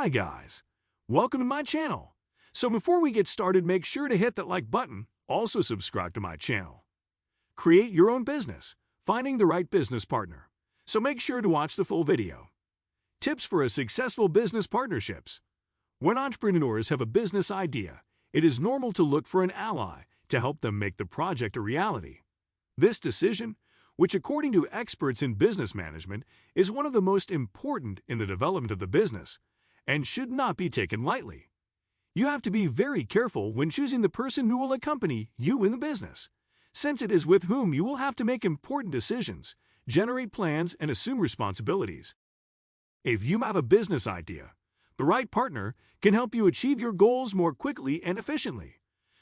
Hi guys, welcome to my channel. So before we get started, make sure to hit that like button, also subscribe to my channel. Create your own business, finding the right business partner. So make sure to watch the full video. Tips for a successful business partnerships. When entrepreneurs have a business idea, it is normal to look for an ally to help them make the project a reality. This decision, which according to experts in business management, is one of the most important in the development of the business, and should not be taken lightly. You have to be very careful when choosing the person who will accompany you in the business, since it is with whom you will have to make important decisions, generate plans, and assume responsibilities. If you have a business idea, the right partner can help you achieve your goals more quickly and efficiently.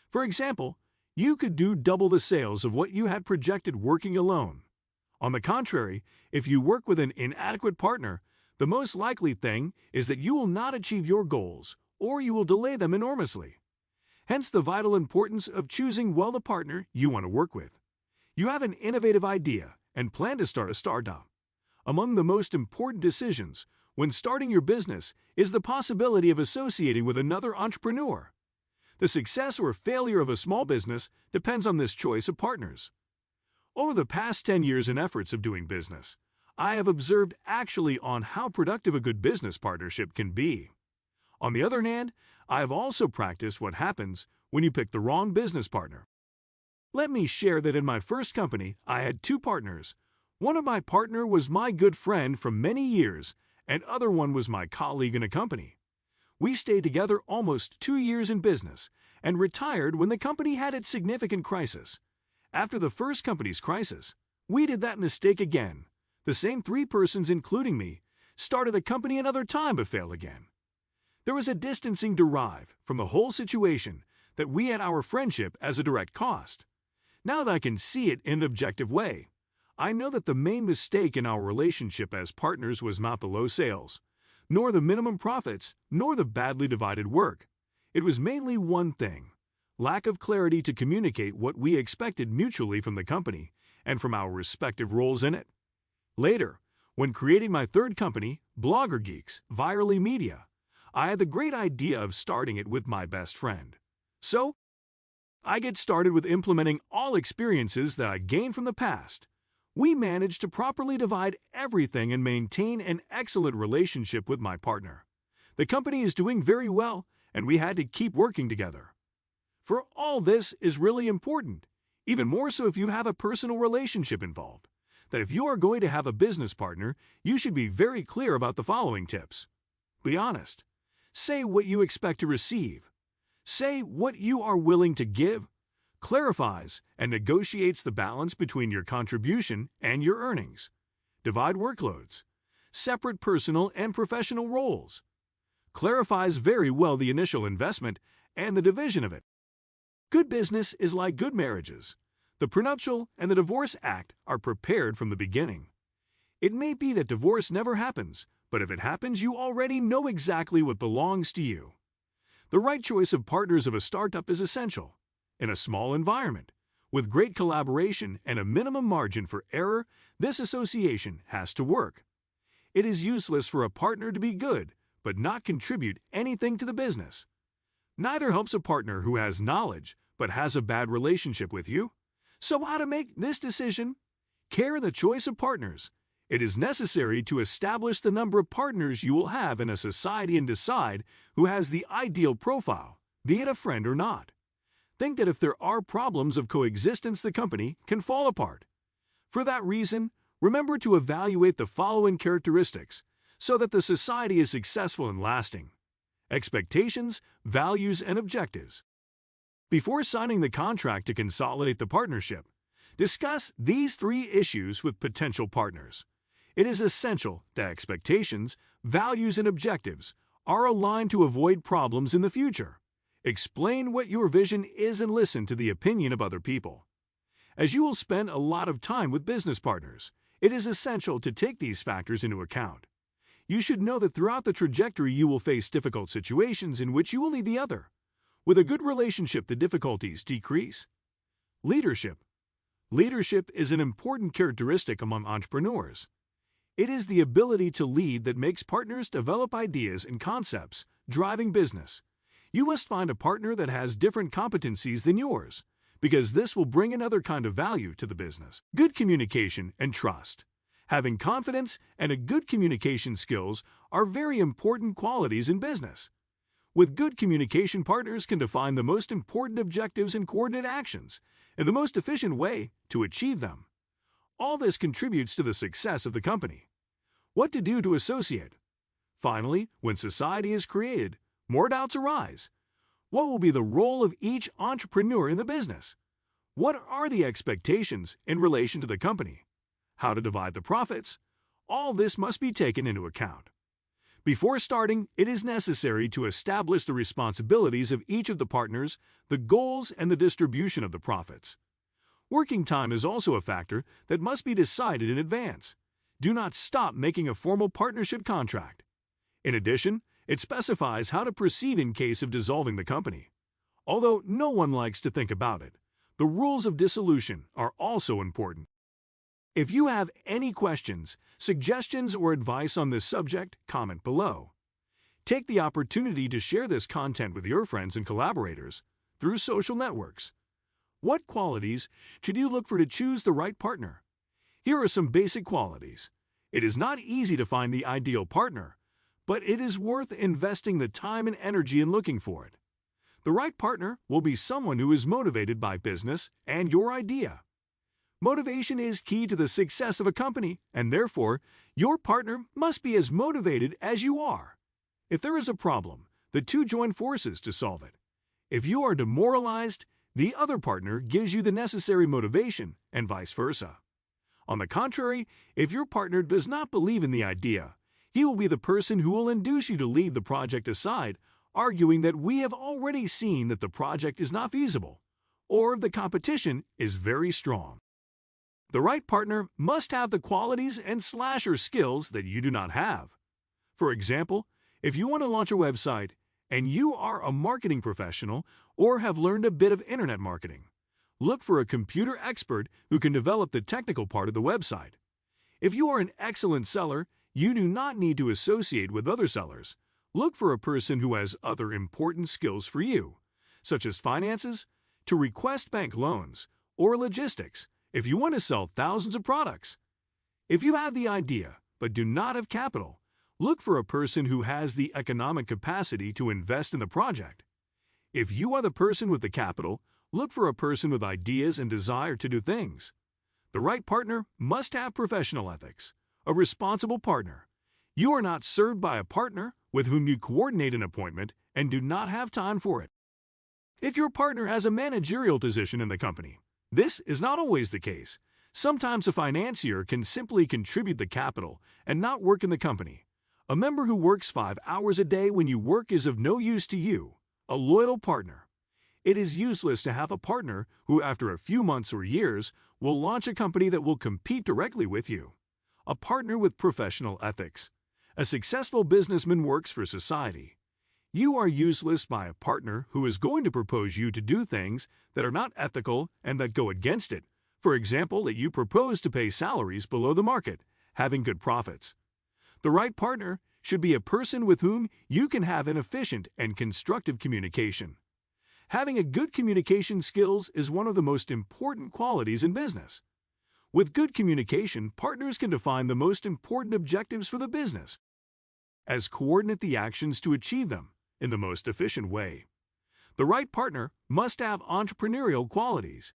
For example, you could do double the sales of what you had projected working alone. On the contrary, if you work with an inadequate partner, the most likely thing is that you will not achieve your goals, or you will delay them enormously. Hence the vital importance of choosing well the partner you want to work with. You have an innovative idea and plan to start a startup. Among the most important decisions when starting your business is the possibility of associating with another entrepreneur. The success or failure of a small business depends on this choice of partners. Over the past 10 years in efforts of doing business, I have observed actually on how productive a good business partnership can be. On the other hand, I have also practiced what happens when you pick the wrong business partner. Let me share that in my first company, I had two partners. One of my partner was my good friend from many years, and other one was my colleague in a company. We stayed together almost 2 years in business and retired when the company had its significant crisis. After the first company's crisis, we did that mistake again. The same three persons, including me, started a company another time but failed again. There was a distancing derived from the whole situation that we had our friendship as a direct cost. Now that I can see it in an objective way, I know that the main mistake in our relationship as partners was not the low sales, nor the minimum profits, nor the badly divided work. It was mainly one thing: lack of clarity to communicate what we expected mutually from the company and from our respective roles in it. Later, when creating my third company, Blogger Geeks Virally Media, I had the great idea of starting it with my best friend. So, I get started with implementing all experiences that I gained from the past. We managed to properly divide everything and maintain an excellent relationship with my partner. The company is doing very well, and we had to keep working together. For all this is really important, even more so if you have a personal relationship involved, that if you are going to have a business partner, you should be very clear about the following tips. Be honest. Say what you expect to receive. Say what you are willing to give. Clarifies and negotiates the balance between your contribution and your earnings. Divide workloads. Separate personal and professional roles. Clarifies very well the initial investment and the division of it. Good business is like good marriages. The prenuptial and the divorce act are prepared from the beginning. It may be that divorce never happens, but if it happens, you already know exactly what belongs to you. The right choice of partners of a startup is essential. In a small environment, with great collaboration and a minimum margin for error, this association has to work. It is useless for a partner to be good, but not contribute anything to the business. Neither helps a partner who has knowledge, but has a bad relationship with you. So how to make this decision? Care in the choice of partners. It is necessary to establish the number of partners you will have in a society and decide who has the ideal profile, be it a friend or not. Think that if there are problems of coexistence, the company can fall apart. For that reason, remember to evaluate the following characteristics so that the society is successful and lasting. Expectations, values, and objectives. Before signing the contract to consolidate the partnership, discuss these 3 issues with potential partners. It is essential that expectations, values, and objectives are aligned to avoid problems in the future. Explain what your vision is and listen to the opinion of other people. As you will spend a lot of time with business partners, it is essential to take these factors into account. You should know that throughout the trajectory you will face difficult situations in which you will need the other. With a good relationship, the difficulties decrease. Leadership. Leadership is an important characteristic among entrepreneurs. It is the ability to lead that makes partners develop ideas and concepts, driving business. You must find a partner that has different competencies than yours, because this will bring another kind of value to the business. Good communication and trust. Having confidence and a good communication skills are very important qualities in business. With good communication, partners can define the most important objectives and coordinate actions and the most efficient way to achieve them. All this contributes to the success of the company. What to do to associate? Finally, when society is created, more doubts arise. What will be the role of each entrepreneur in the business? What are the expectations in relation to the company? How to divide the profits? All this must be taken into account. Before starting, it is necessary to establish the responsibilities of each of the partners, the goals, and the distribution of the profits. Working time is also a factor that must be decided in advance. Do not stop making a formal partnership contract. In addition, it specifies how to proceed in case of dissolving the company. Although no one likes to think about it, the rules of dissolution are also important. If you have any questions, suggestions, or advice on this subject, comment below. Take the opportunity to share this content with your friends and collaborators through social networks. What qualities should you look for to choose the right partner? Here are some basic qualities. It is not easy to find the ideal partner, but it is worth investing the time and energy in looking for it. The right partner will be someone who is motivated by business and your idea. Motivation is key to the success of a company, and therefore, your partner must be as motivated as you are. If there is a problem, the two join forces to solve it. If you are demoralized, the other partner gives you the necessary motivation, and vice versa. On the contrary, if your partner does not believe in the idea, he will be the person who will induce you to leave the project aside, arguing that we have already seen that the project is not feasible, or the competition is very strong. The right partner must have the qualities and slasher skills that you do not have. For example, if you want to launch a website and you are a marketing professional or have learned a bit of internet marketing, look for a computer expert who can develop the technical part of the website. If you are an excellent seller, you do not need to associate with other sellers. Look for a person who has other important skills for you, such as finances, to request bank loans, or logistics, if you want to sell thousands of products. If you have the idea but do not have capital, look for a person who has the economic capacity to invest in the project. If you are the person with the capital, look for a person with ideas and desire to do things. The right partner must have professional ethics, a responsible partner. You are not served by a partner with whom you coordinate an appointment and do not have time for it. If your partner has a managerial position in the company, this is not always the case. Sometimes a financier can simply contribute the capital and not work in the company. A member who works 5 hours a day when you work is of no use to you, a loyal partner. It is useless to have a partner who, after a few months or years, will launch a company that will compete directly with you. A partner with professional ethics. A successful businessman works for society. You are useless by a partner who is going to propose you to do things that are not ethical and that go against it. For example, that you propose to pay salaries below the market, having good profits. The right partner should be a person with whom you can have an efficient and constructive communication. Having a good communication skills is one of the most important qualities in business. With good communication, partners can define the most important objectives for the business, as coordinate the actions to achieve them in the most efficient way. The right partner must have entrepreneurial qualities.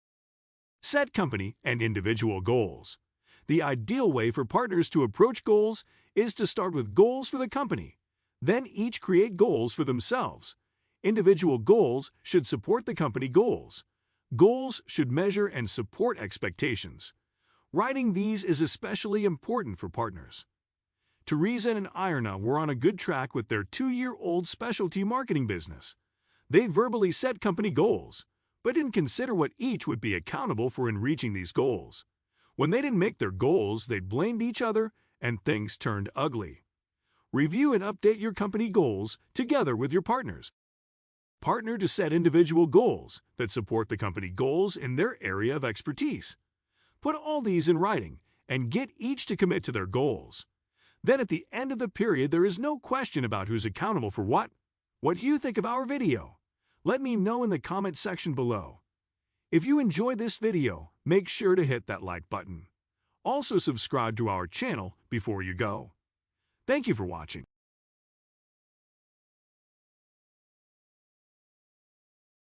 Set company and individual goals. The ideal way for partners to approach goals is to start with goals for the company, then each create goals for themselves. Individual goals should support the company goals. Goals should measure and support expectations. Writing these is especially important for partners. Teresa and Irna were on a good track with their 2-year-old specialty marketing business. They verbally set company goals, but didn't consider what each would be accountable for in reaching these goals. When they didn't make their goals, they blamed each other, and things turned ugly. Review and update your company goals together with your partners. Partner to set individual goals that support the company goals in their area of expertise. Put all these in writing and get each to commit to their goals. Then at the end of the period, there is no question about who's accountable for what. What do you think of our video? Let me know in the comment section below. If you enjoyed this video, make sure to hit that like button. Also subscribe to our channel before you go. Thank you for watching.